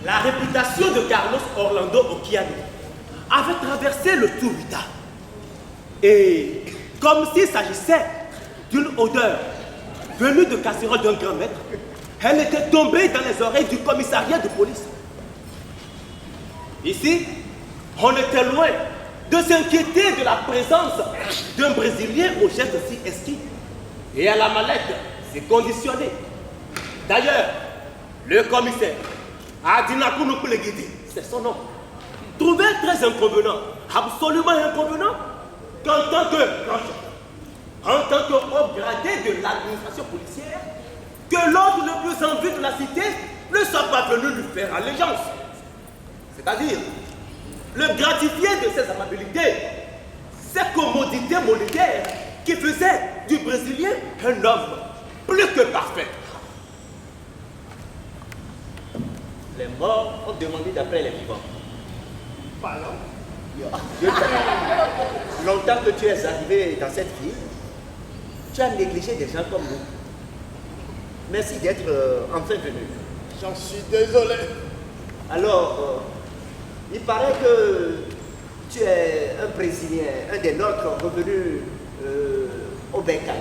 La réputation de Carlos Orlando Okiano avait traversé le Turuta. Et comme s'il s'agissait d'une odeur venue de casserole d'un grand maître, elle était tombée dans les oreilles du commissariat de police. Ici, on était loin de s'inquiéter de la présence d'un Brésilien au geste si esquive. Et à la mallette, c'est conditionné. D'ailleurs, le commissaire Adinakuno Kulegidi, c'est son nom, trouvait très inconvenant, absolument inconvenant, qu'en tant que haut gradé de l'administration policière, que l'ordre le plus en vue de la cité ne soit pas venu lui faire allégeance. C'est-à-dire, le gratifier de ses amabilités, ses commodités monétaires qui faisaient du Brésilien un homme plus que parfait. Les morts ont demandé d'après les vivants. Pardon? Longtemps que tu es arrivé dans cette ville, tu as négligé des gens comme nous. Merci d'être enfin venu. J'en suis désolé. Alors, il paraît que tu es un Brésilien, un des nôtres revenu au Bengal.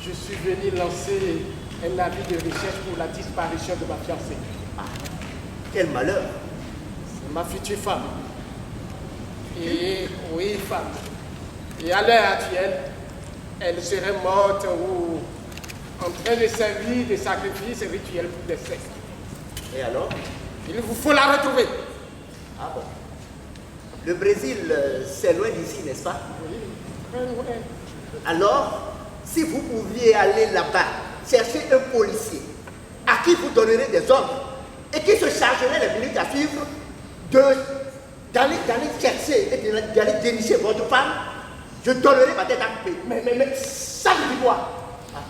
Je suis venu lancer un avis de recherche pour la disparition de ma fiancée. Ah, quel malheur! C'est ma future femme. Et oui, femme. Et à l'heure actuelle, elle serait morte ou en train de servir des sacrifices rituels pour des sectes. Et alors? Il vous faut la retrouver. Ah bon? Le Brésil, c'est loin d'ici, n'est-ce pas? Oui, très loin. Alors, si vous pouviez aller là-bas, chercher un policier à qui vous donnerez des ordres et qui se chargerait les minutes à suivre d'aller chercher et d'aller dénicher votre femme, je donnerai ma tête à couper. Mais ça veut dire quoi? Ah.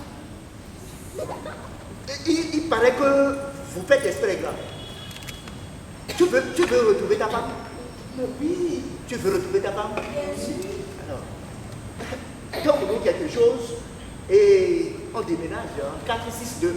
Il paraît que vous faites esprit grave. Tu veux retrouver ta femme? Oui, tu veux retrouver ta femme? Alors, donne-nous quelque chose et on déménage en 4-6-2.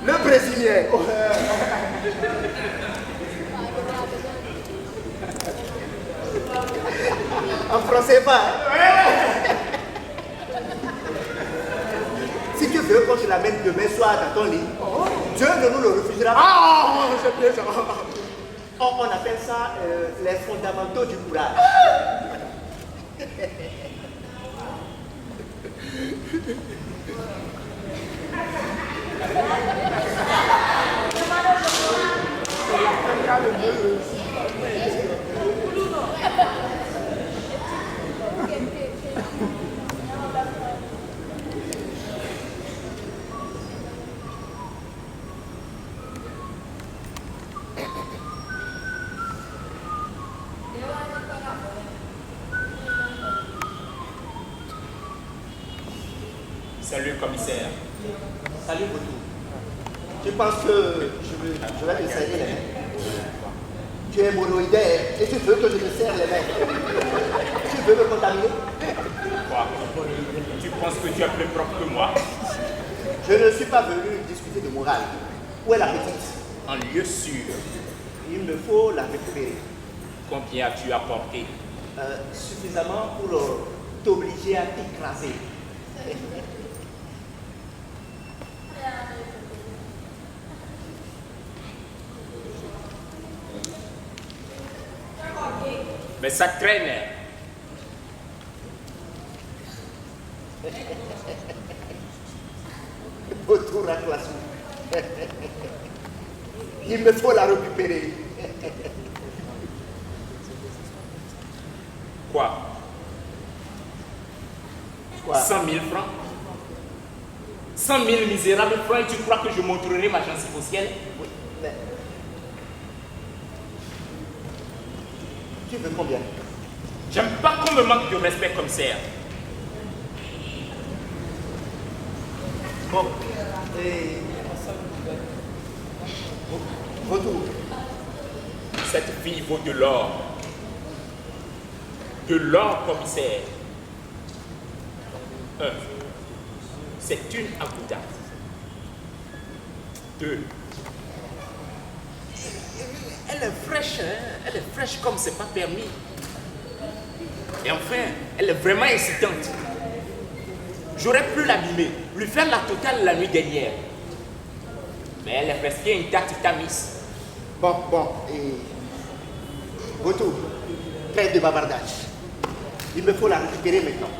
Le Brésilien. En français pas. Si tu veux qu'on te l'amène demain soir dans ton lit, Dieu ne nous le refusera pas. Ah, c'est bien ça. On appelle ça les fondamentaux du courage. Salut, commissaire. Salut, Boutou. Tu penses que je vais te serrer les mains? Tu es monoïdaire et tu veux que je te serre les mains. Tu veux me contaminer? Quoi? Tu penses que tu es plus propre que moi? Je ne suis pas venu discuter de morale. Où est la petite? En lieu sûr. Il me faut la récupérer. Combien as-tu apporté? Suffisamment pour t'obliger à t'écraser. Mais ça traîne. Autour à classe. Il me faut la récupérer. Quoi? Quoi? 100 000 francs? 100 000 misérables francs et tu crois que je montrerai ma gencive au ciel? Oui, mais... Tu veux combien? J'aime pas qu'on me manque de respect comme ça. Bon, et... Retour. Cette fille vaut de l'or. De l'or, commissaire. 1. C'est une abondance. 2. Elle est fraîche, hein? Elle est fraîche comme c'est pas permis. Et enfin, elle est vraiment excitante. J'aurais pu l'abîmer, lui faire la totale la nuit dernière. Mais elle est restée intacte, ta miss. Bon, et... Retour. Trêve de bavardage. Il me faut la récupérer maintenant.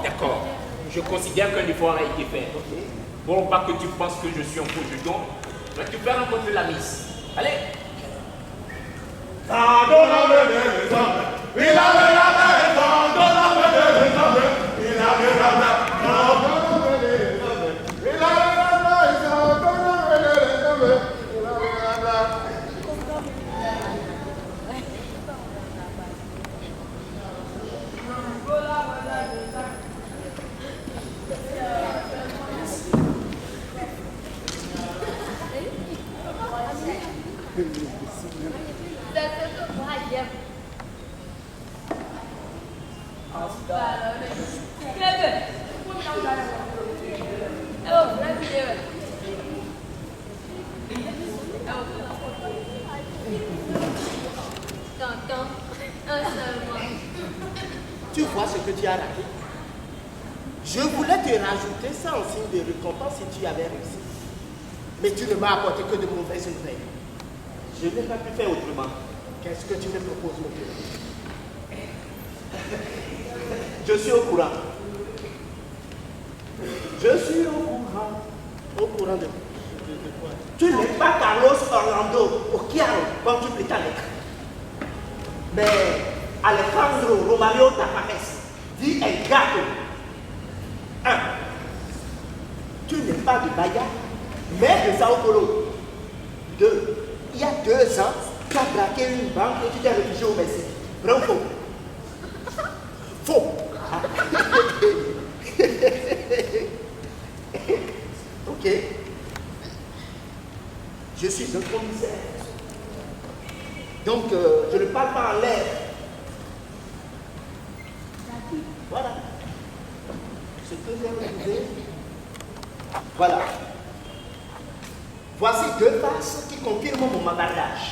D'accord. Je considère qu'un effort a été fait. Okay. Bon, pas que tu penses que je suis un faux jeton, mais tu peux rencontrer la miss. Allez. Tu vois ce que tu as raté? Je voulais te rajouter ça en signe de récompense si tu avais réussi. Mais tu ne m'as apporté que de mauvaises nouvelles. Je n'ai pas pu faire autrement. Qu'est-ce que tu me proposes, mon Dieu? Je suis au courant. Je suis au courant. Au courant de quoi? Tu n'es pas Carlos Orlando Occhiaro, comme tu prétends l'être. Mais Alejandro Romario Tavares dit El Gato. 1. Tu n'es pas de Bahia, mais de Sao Paulo. 2. Il y a 2 ans, tu as braqué une banque et tu t'es réfugié au Mexique. Vrai ou faux? Faux. Ok. Je suis un commissaire. Donc, je ne parle pas en l'air. Voilà. Ce que j'ai retrouvé. Voilà. Voici 2 faces qui confirment mon bavardage.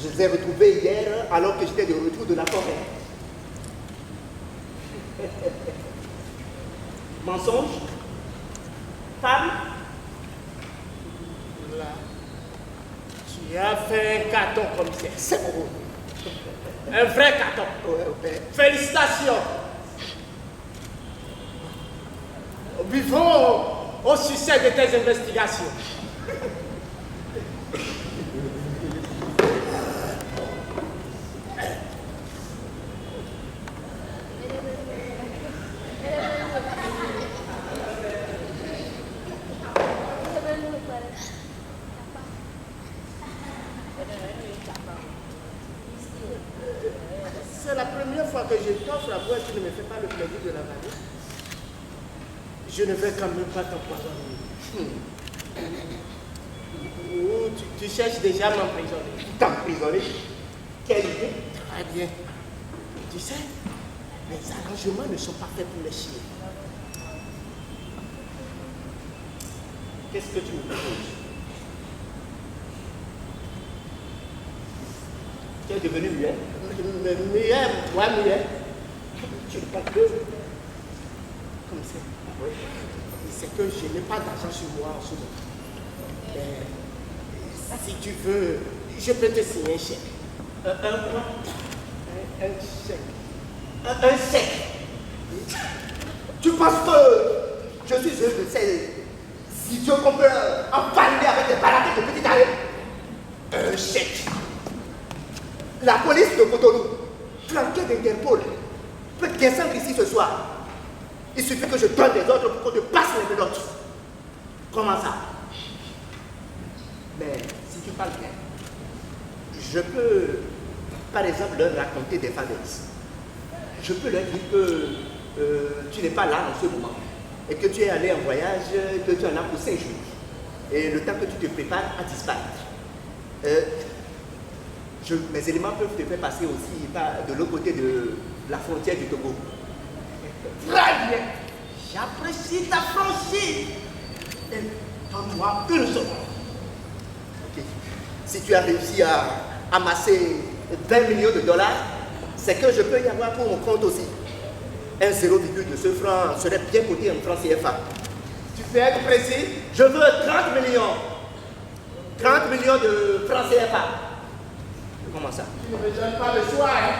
Je les ai retrouvées hier alors que j'étais de retour de la forêt. Mensonge? Femme? Là, tu as fait un carton, commissaire. C'est mon rôle. Un vrai carton. Ouais. Félicitations. Vivons au succès de tes investigations. C'est la première fois que je t'offre la voix et tu ne me fais pas le plaisir de la vallée. Je ne vais quand même pas t'empoisonner. Oh, tu cherches déjà à m'emprisonner. T'emprisonner? Quelle idée? Très bien. Tu sais, les arrangements ne sont pas faits pour les chiens. Qu'est-ce que tu me proposes? Tu es devenu muet? Muet, moi muet. Tu ne parles plus? Comme ça. Oui. C'est que je n'ai pas d'argent sur moi en ce moment. Mais si tu veux, je peux te signer un chèque. Un quoi? Un chèque. Un chèque? Tu penses que je suis un de ces idiots qu'on peut emballer avec des balades de petite allée? Un chèque. La police de Cotonou, flanquée d'Interpol, peut descendre ici ce soir. Il suffit que je donne des ordres pour qu'on te passe les menottes. Comment ça? Mais si tu parles bien, je peux, par exemple, leur raconter des falaises. Je peux leur dire que tu n'es pas là en ce moment et que tu es allé en voyage, que tu en as pour 5 jours. Et le temps que tu te prépares à disparaître. Mes éléments peuvent te faire passer aussi de l'autre côté de la frontière du Togo. Très bien. J'apprécie ta franchise. Et donne-moi une seconde. Okay. Si tu as réussi à amasser 20 millions de dollars, c'est que je peux y avoir pour mon compte aussi. Un 0, de ce franc serait bien coté en franc CFA. Tu peux être précis? Je veux 30 millions. 30 millions de francs CFA. Comment ça? Tu ne me donnes pas le choix, hein?